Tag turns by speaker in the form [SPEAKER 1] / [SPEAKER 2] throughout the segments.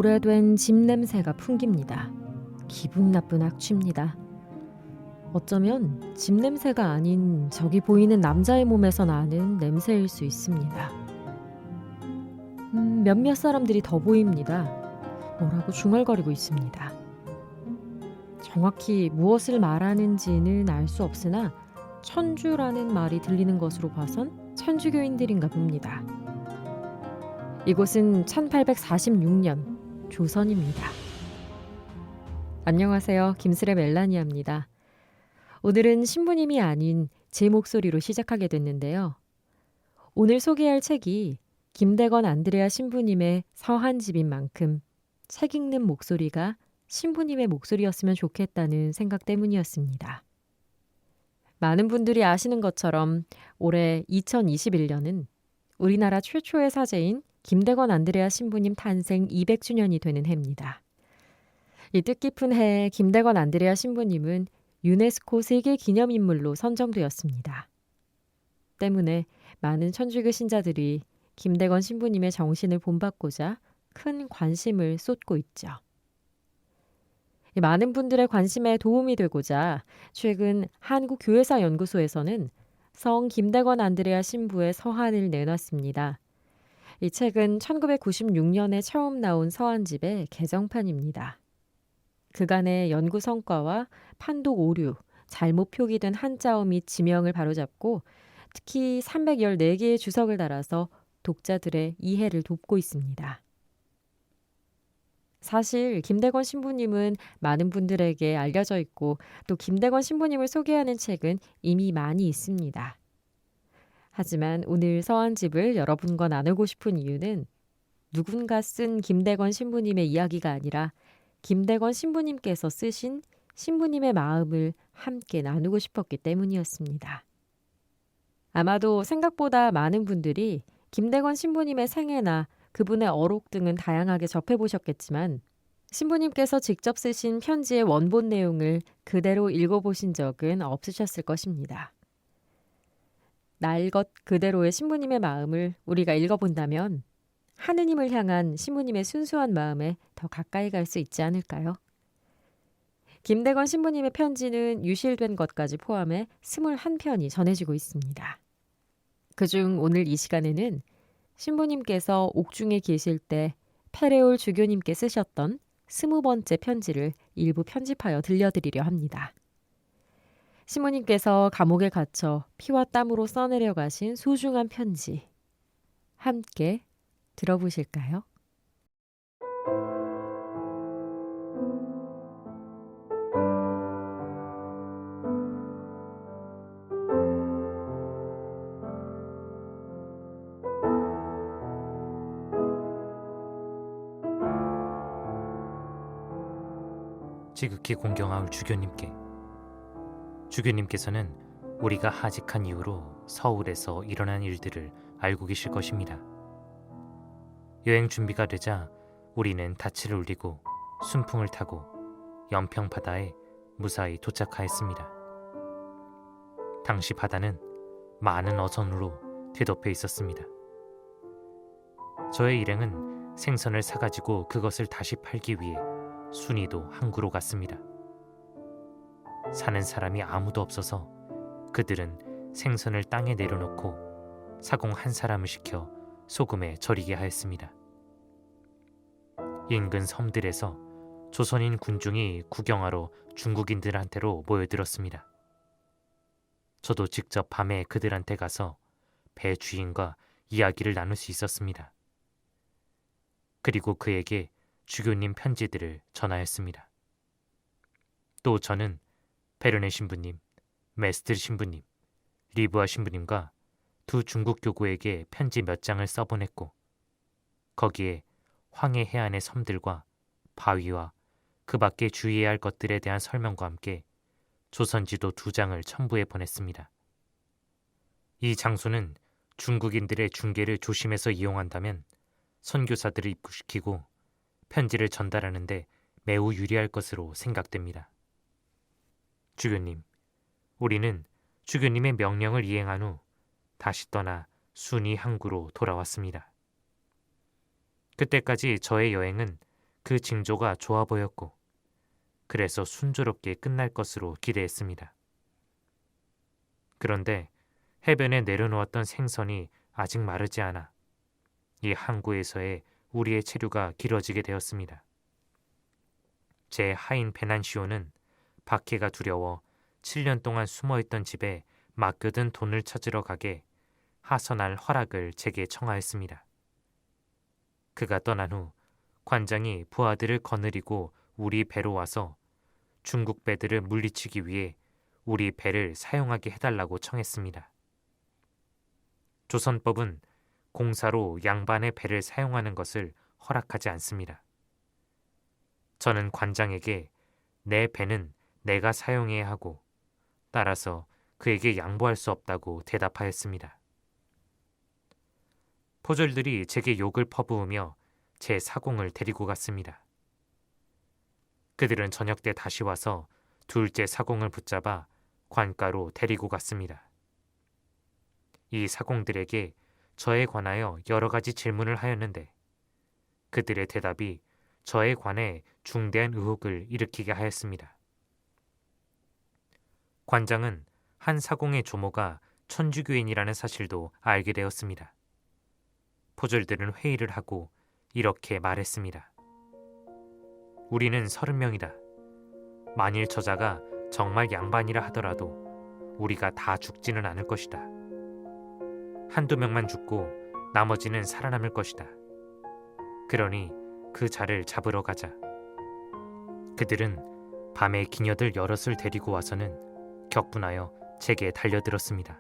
[SPEAKER 1] 오래된 집 냄새가 풍깁니다. 기분 나쁜 악취입니다. 어쩌면 집 냄새가 아닌 저기 보이는 남자의 몸에서 나는 냄새일 수 있습니다. 몇몇 사람들이 더 보입니다. 뭐라고 중얼거리고 있습니다. 정확히 무엇을 말하는지는 알 수 없으나 천주라는 말이 들리는 것으로 봐선 천주교인들인가 봅니다. 이곳은 1846년 조선입니다. 안녕하세요. 김스레 멜라니아입니다. 오늘은 신부님이 아닌 제 목소리로 시작하게 됐는데요. 오늘 소개할 책이 김대건 안드레아 신부님의 서한집인 만큼 책 읽는 목소리가 신부님의 목소리였으면 좋겠다는 생각 때문이었습니다. 많은 분들이 아시는 것처럼 올해 2021년은 우리나라 최초의 사제인 김대건 안드레아 신부님 탄생 200주년이 되는 해입니다. 이 뜻깊은 해에 김대건 안드레아 신부님은 유네스코 세계기념인물로 선정되었습니다. 때문에 많은 천주교 신자들이 김대건 신부님의 정신을 본받고자 큰 관심을 쏟고 있죠. 많은 분들의 관심에 도움이 되고자 최근 한국교회사연구소에서는 성 김대건 안드레아 신부의 서한을 내놨습니다. 이 책은 1996년에 처음 나온 서한집의 개정판입니다. 그간의 연구 성과와 판독 오류, 잘못 표기된 한자어 및 지명을 바로잡고 특히 314개의 주석을 달아서 독자들의 이해를 돕고 있습니다. 사실 김대건 신부님은 많은 분들에게 알려져 있고 또 김대건 신부님을 소개하는 책은 이미 많이 있습니다. 하지만 오늘 서한집을 여러분과 나누고 싶은 이유는 누군가 쓴 김대건 신부님의 이야기가 아니라 김대건 신부님께서 쓰신 신부님의 마음을 함께 나누고 싶었기 때문이었습니다. 아마도 생각보다 많은 분들이 김대건 신부님의 생애나 그분의 어록 등은 다양하게 접해보셨겠지만 신부님께서 직접 쓰신 편지의 원본 내용을 그대로 읽어보신 적은 없으셨을 것입니다. 날 것 그대로의 신부님의 마음을 우리가 읽어본다면 하느님을 향한 신부님의 순수한 마음에 더 가까이 갈 수 있지 않을까요? 김대건 신부님의 편지는 유실된 것까지 포함해 21편이 전해지고 있습니다. 그중 오늘 이 시간에는 신부님께서 옥중에 계실 때 페레올 주교님께 쓰셨던 20번째 편지를 일부 편집하여 들려드리려 합니다. 신부님께서 감옥에 갇혀 피와 땀으로 써내려 가신 소중한 편지, 함께 들어보실까요?
[SPEAKER 2] 지극히 공경하올 주교님께서는 우리가 하직한 이후로 서울에서 일어난 일들을 알고 계실 것입니다. 여행 준비가 되자 우리는 닻을 올리고 순풍을 타고 연평 바다에 무사히 도착하였습니다. 당시 바다는 많은 어선으로 뒤덮여 있었습니다. 저의 일행은 생선을 사가지고 그것을 다시 팔기 위해 순이도 항구로 갔습니다. 사는 사람이 아무도 없어서 그들은 생선을 땅에 내려놓고 사공 한 사람을 시켜 소금에 절이게 하였습니다. 인근 섬들에서 조선인 군중이 구경하러 중국인들한테로 모여들었습니다. 저도 직접 밤에 그들한테 가서 배 주인과 이야기를 나눌 수 있었습니다. 그리고 그에게 주교님 편지들을 전하였습니다. 또 저는 베르네 신부님, 메스트 신부님, 리브아 신부님과 두 중국 교구에게 편지 몇 장을 써보냈고 거기에 황해 해안의 섬들과 바위와 그 밖에 주의해야 할 것들에 대한 설명과 함께 조선지도 2장을 첨부해 보냈습니다. 이 장소는 중국인들의 중계를 조심해서 이용한다면 선교사들을 입국시키고 편지를 전달하는 데 매우 유리할 것으로 생각됩니다. 주교님, 우리는 주교님의 명령을 이행한 후 다시 떠나 순이 항구로 돌아왔습니다. 그때까지 저의 여행은 그 징조가 좋아 보였고 그래서 순조롭게 끝날 것으로 기대했습니다. 그런데 해변에 내려놓았던 생선이 아직 마르지 않아 이 항구에서의 우리의 체류가 길어지게 되었습니다. 제 하인 베난시오는 박해가 두려워 7년 동안 숨어있던 집에 맡겨둔 돈을 찾으러 가게 하선할 허락을 제게 청하였습니다. 그가 떠난 후 관장이 부하들을 거느리고 우리 배로 와서 중국 배들을 물리치기 위해 우리 배를 사용하게 해달라고 청했습니다. 조선법은 공사로 양반의 배를 사용하는 것을 허락하지 않습니다. 저는 관장에게 내 배는 내가 사용해야 하고 따라서 그에게 양보할 수 없다고 대답하였습니다. 포졸들이 제게 욕을 퍼부으며 제 사공을 데리고 갔습니다. 그들은 저녁 때 다시 와서 둘째 사공을 붙잡아 관가로 데리고 갔습니다. 이 사공들에게 저에 관하여 여러 가지 질문을 하였는데 그들의 대답이 저에 관해 중대한 의혹을 일으키게 하였습니다. 관장은 한 사공의 조모가 천주교인이라는 사실도 알게 되었습니다. 포졸들은 회의를 하고 이렇게 말했습니다. 우리는 30명이다. 만일 저자가 정말 양반이라 하더라도 우리가 다 죽지는 않을 것이다. 한두 명만 죽고 나머지는 살아남을 것이다. 그러니 그 자를 잡으러 가자. 그들은 밤에 기녀들 여럿을 데리고 와서는 격분하여 제게 달려들었습니다.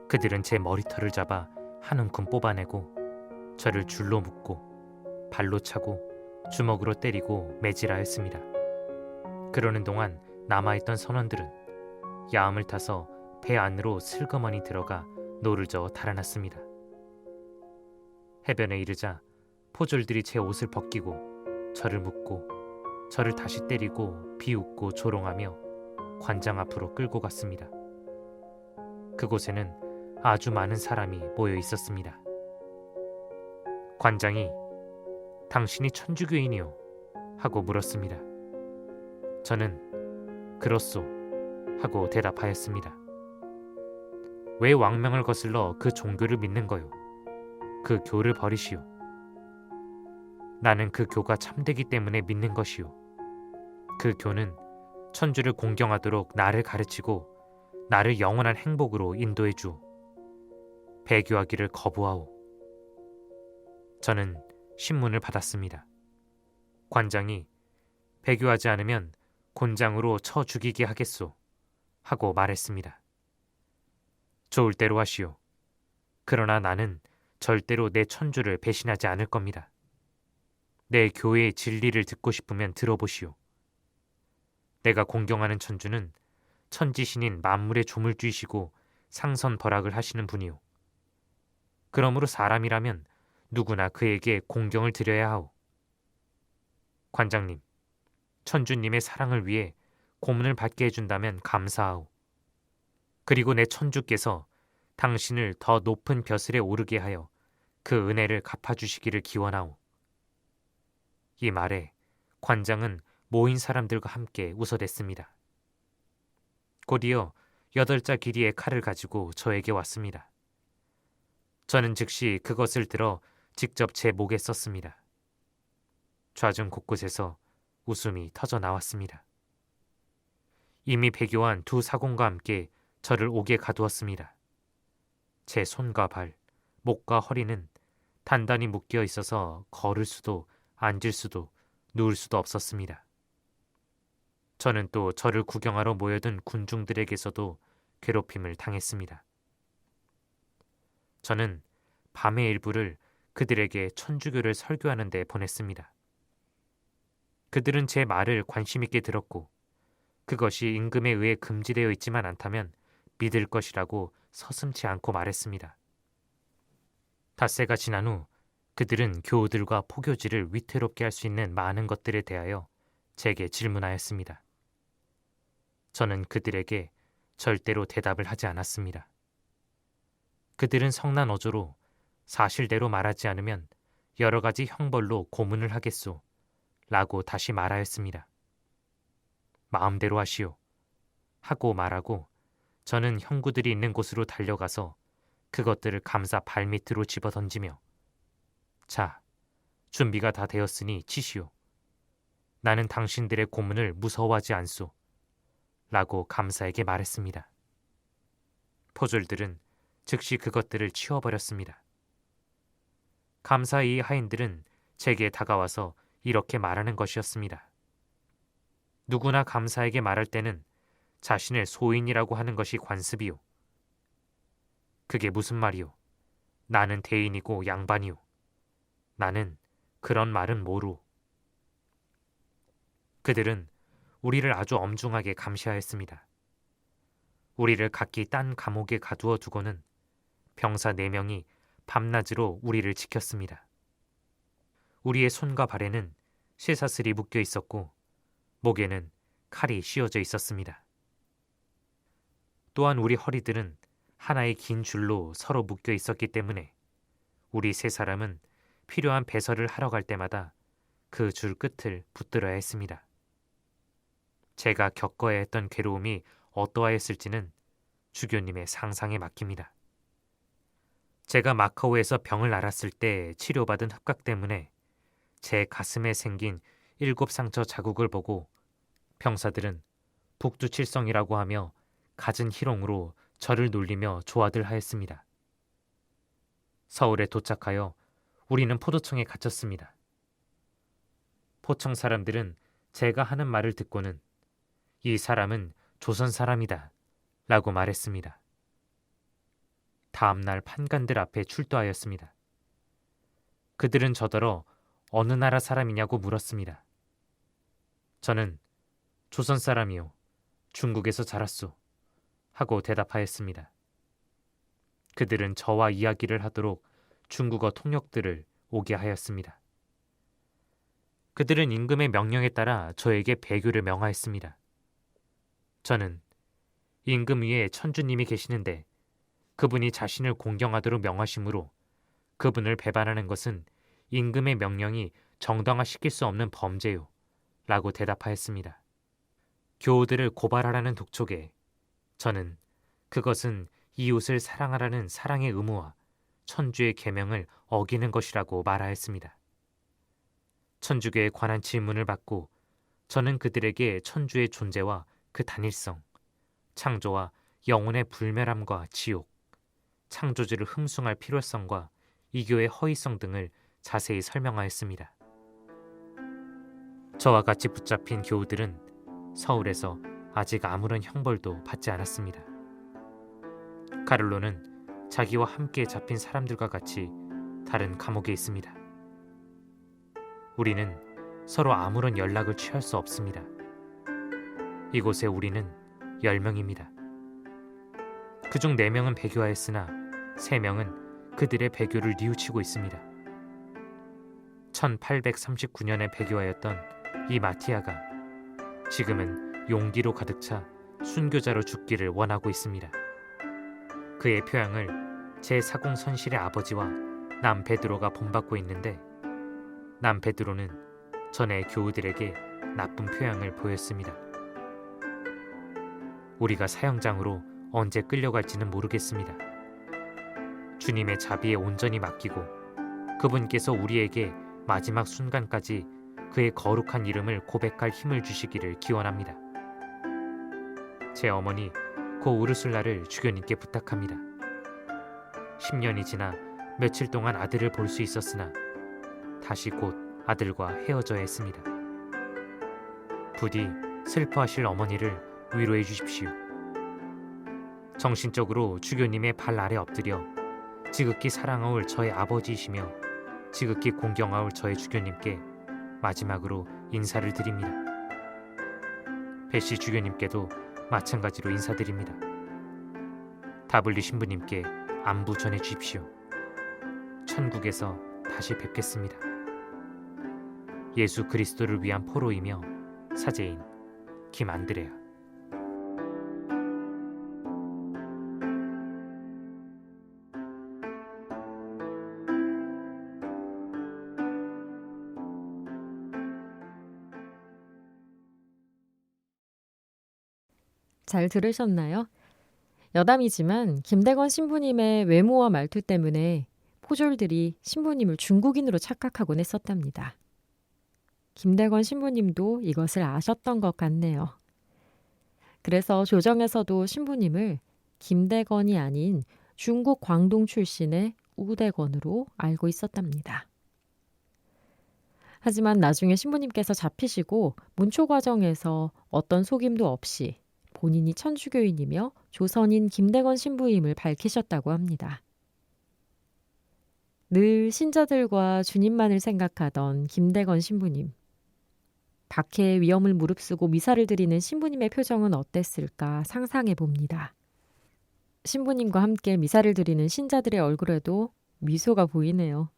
[SPEAKER 2] 그들은 제 머리털을 잡아 한 움큼 뽑아내고 저를 줄로 묶고 발로 차고 주먹으로 때리고 매질하였습니다. 그러는 동안 남아있던 선원들은 야음을 타서 배 안으로 슬그머니 들어가 노를 저어 달아났습니다. 해변에 이르자 포졸들이 제 옷을 벗기고 저를 묶고 저를 다시 때리고 비웃고 조롱하며 관장 앞으로 끌고 갔습니다. 그곳에는 아주 많은 사람이 모여 있었습니다. 관장이 당신이 천주교인이요? 하고 물었습니다. 저는 그렇소 하고 대답하였습니다. 왜 왕명을 거슬러 그 종교를 믿는 거요? 그 교를 버리시오. 나는 그 교가 참되기 때문에 믿는 것이요. 그 교는 천주를 공경하도록 나를 가르치고 나를 영원한 행복으로 인도해 주오. 배교하기를 거부하오. 저는 신문을 받았습니다. 관장이 배교하지 않으면 곤장으로 쳐 죽이게 하겠소 하고 말했습니다. 좋을 대로 하시오. 그러나 나는 절대로 내 천주를 배신하지 않을 겁니다. 내 교회의 진리를 듣고 싶으면 들어보시오. 내가 공경하는 천주는 천지신인 만물의 조물주이시고 상선벌악을 하시는 분이오. 그러므로 사람이라면 누구나 그에게 공경을 드려야 하오. 관장님, 천주님의 사랑을 위해 고문을 받게 해준다면 감사하오. 그리고 내 천주께서 당신을 더 높은 벼슬에 오르게 하여 그 은혜를 갚아주시기를 기원하오. 이 말에 관장은 모인 사람들과 함께 웃어댔습니다. 곧이어 8자 길이의 칼을 가지고 저에게 왔습니다. 저는 즉시 그것을 들어 직접 제 목에 썼습니다. 좌중 곳곳에서 웃음이 터져 나왔습니다. 이미 배교한 두 사공과 함께 저를 옥에 가두었습니다. 제 손과 발, 목과 허리는 단단히 묶여 있어서 걸을 수도 앉을 수도 누울 수도 없었습니다. 저는 또 저를 구경하러 모여든 군중들에게서도 괴롭힘을 당했습니다. 저는 밤의 일부를 그들에게 천주교를 설교하는 데 보냈습니다. 그들은 제 말을 관심 있게 들었고 그것이 임금에 의해 금지되어 있지만 않다면 믿을 것이라고 서슴지 않고 말했습니다. 닷새가 지난 후 그들은 교우들과 포교지를 위태롭게 할 수 있는 많은 것들에 대하여 제게 질문하였습니다. 저는 그들에게 절대로 대답을 하지 않았습니다. 그들은 성난 어조로 사실대로 말하지 않으면 여러 가지 형벌로 고문을 하겠소 라고 다시 말하였습니다. 마음대로 하시오 하고 말하고 저는 형구들이 있는 곳으로 달려가서 그것들을 감사 발밑으로 집어던지며 자, 준비가 다 되었으니 치시오. 나는 당신들의 고문을 무서워하지 않소. 라고 감사에게 말했습니다. 포졸들은 즉시 그것들을 치워버렸습니다. 감사의 이 하인들은 제게 다가와서 이렇게 말하는 것이었습니다. 누구나 감사에게 말할 때는 자신을 소인이라고 하는 것이 관습이요. 그게 무슨 말이요? 나는 대인이고 양반이요. 나는 그런 말은 모루. 그들은 우리를 아주 엄중하게 감시하였습니다. 우리를 각기 딴 감옥에 가두어 두고는 병사 4명이 밤낮으로 우리를 지켰습니다. 우리의 손과 발에는 쇠사슬이 묶여 있었고 목에는 칼이 씌워져 있었습니다. 또한 우리 허리들은 하나의 긴 줄로 서로 묶여 있었기 때문에 우리 3사람은 필요한 배설을 하러 갈 때마다 그 줄 끝을 붙들어야 했습니다. 제가 겪어야 했던 괴로움이 어떠하였을지는 주교님의 상상에 맡깁니다. 제가 마카오에서 병을 앓았을 때 치료받은 흡각 때문에 제 가슴에 생긴 7상처 자국을 보고 병사들은 북두칠성이라고 하며 갖은 희롱으로 저를 놀리며 조아들 하였습니다. 서울에 도착하여 우리는 포도청에 갇혔습니다. 포청 사람들은 제가 하는 말을 듣고는 이 사람은 조선 사람이다 라고 말했습니다. 다음 날 판관들 앞에 출두하였습니다. 그들은 저더러 어느 나라 사람이냐고 물었습니다. 저는 조선 사람이요. 중국에서 자랐소. 하고 대답하였습니다. 그들은 저와 이야기를 하도록 중국어 통역들을 오게 하였습니다. 그들은 임금의 명령에 따라 저에게 배교를 명하였습니다. 저는 임금 위에 천주님이 계시는데 그분이 자신을 공경하도록 명하심으로 그분을 배반하는 것은 임금의 명령이 정당화시킬 수 없는 범죄요. 라고 대답하였습니다. 교우들을 고발하라는 독촉에 저는 그것은 이웃을 사랑하라는 사랑의 의무와 천주의 계명을 어기는 것이라고 말하였습니다. 천주교에 관한 질문을 받고 저는 그들에게 천주의 존재와 그 단일성, 창조와 영혼의 불멸함과 지옥, 창조주를 흠숭할 필요성과 이교의 허위성 등을 자세히 설명하였습니다. 저와 같이 붙잡힌 교우들은 서울에서 아직 아무런 형벌도 받지 않았습니다. 카를로는 자기와 함께 잡힌 사람들과 같이 다른 감옥에 있습니다. 우리는 서로 아무런 연락을 취할 수 없습니다. 이곳에 우리는 10명입니다. 그중 4명은 배교하였으나 3명은 그들의 배교를 뉘우치고 있습니다. 1839년에 배교하였던 이 마티아가 지금은 용기로 가득 차 순교자로 죽기를 원하고 있습니다. 그의 표양을 제 사공 선실의 아버지와 남 베드로가 본받고 있는데 남 베드로는 전에 교우들에게 나쁜 표양을 보였습니다. 우리가 사형장으로 언제 끌려갈지는 모르겠습니다. 주님의 자비에 온전히 맡기고 그분께서 우리에게 마지막 순간까지 그의 거룩한 이름을 고백할 힘을 주시기를 기원합니다. 제 어머니 고 우르술라를 주교님께 부탁합니다. 10년이 지나 며칠 동안 아들을 볼 수 있었으나 다시 곧 아들과 헤어져야 했습니다. 부디 슬퍼하실 어머니를 위로해 주십시오. 정신적으로 주교님의 발 아래 엎드려 지극히 사랑하올 저의 아버지이시며 지극히 공경하올 저의 주교님께 마지막으로 인사를 드립니다. 배시 주교님께도 마찬가지로 인사드립니다. 다블리 신부님께 안부 전해 주십시오. 천국에서 다시 뵙겠습니다. 예수 그리스도를 위한 포로이며 사제인 김안드레아.
[SPEAKER 1] 잘 들으셨나요? 여담이지만 김대건 신부님의 외모와 말투 때문에 포졸들이 신부님을 중국인으로 착각하곤 했었답니다. 김대건 신부님도 이것을 아셨던 것 같네요. 그래서 조정에서도 신부님을 김대건이 아닌 중국 광동 출신의 우대건으로 알고 있었답니다. 하지만 나중에 신부님께서 잡히시고 문초 과정에서 어떤 속임도 없이 본인이 천주교인이며 조선인 김대건 신부임을 밝히셨다고 합니다. 늘 신자들과 주님만을 생각하던 김대건 신부님. 박해의 위험을 무릅쓰고 미사를 드리는 신부님의 표정은 어땠을까 상상해 봅니다. 신부님과 함께 미사를 드리는 신자들의 얼굴에도 미소가 보이네요.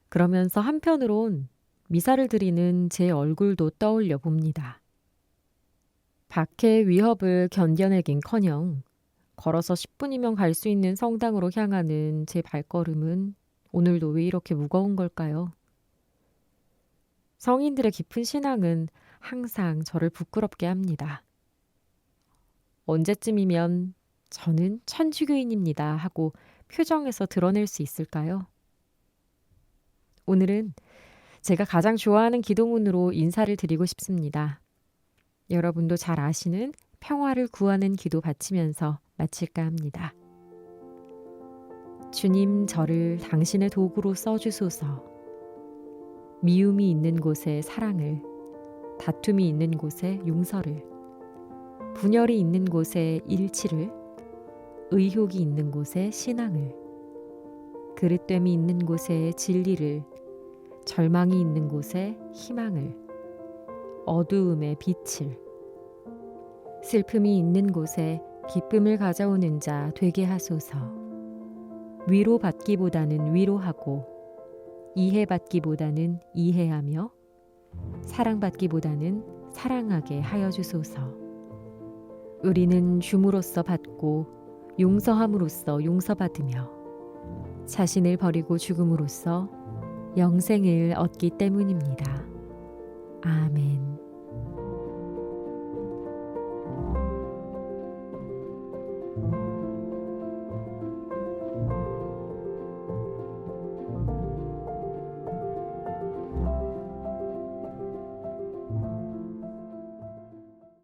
[SPEAKER 1] 그러면서 한편으론 미사를 드리는 제 얼굴도 떠올려 봅니다. 박해의 위협을 견뎌내긴커녕 걸어서 10분이면 갈 수 있는 성당으로 향하는 제 발걸음은 오늘도 왜 이렇게 무거운 걸까요? 성인들의 깊은 신앙은 항상 저를 부끄럽게 합니다. 언제쯤이면 저는 천주교인입니다 하고 표정에서 드러낼 수 있을까요? 오늘은 제가 가장 좋아하는 기도문으로 인사를 드리고 싶습니다. 여러분도 잘 아시는 평화를 구하는 기도 바치면서 마칠까 합니다. 주님, 저를 당신의 도구로 써주소서. 미움이 있는 곳에 사랑을, 다툼이 있는 곳에 용서를, 분열이 있는 곳에 일치를, 의욕이 있는 곳에 신앙을, 그릇됨이 있는 곳에 진리를, 절망이 있는 곳에 희망을, 어두움에 빛을, 슬픔이 있는 곳에 기쁨을 가져오는 자 되게 하소서. 위로받기보다는 위로하고, 이해받기보다는 이해하며, 사랑받기보다는 사랑하게 하여 주소서. 우리는 줌으로써 받고 용서함으로써 용서받으며 자신을 버리고 죽음으로써 영생을 얻기 때문입니다. 아멘.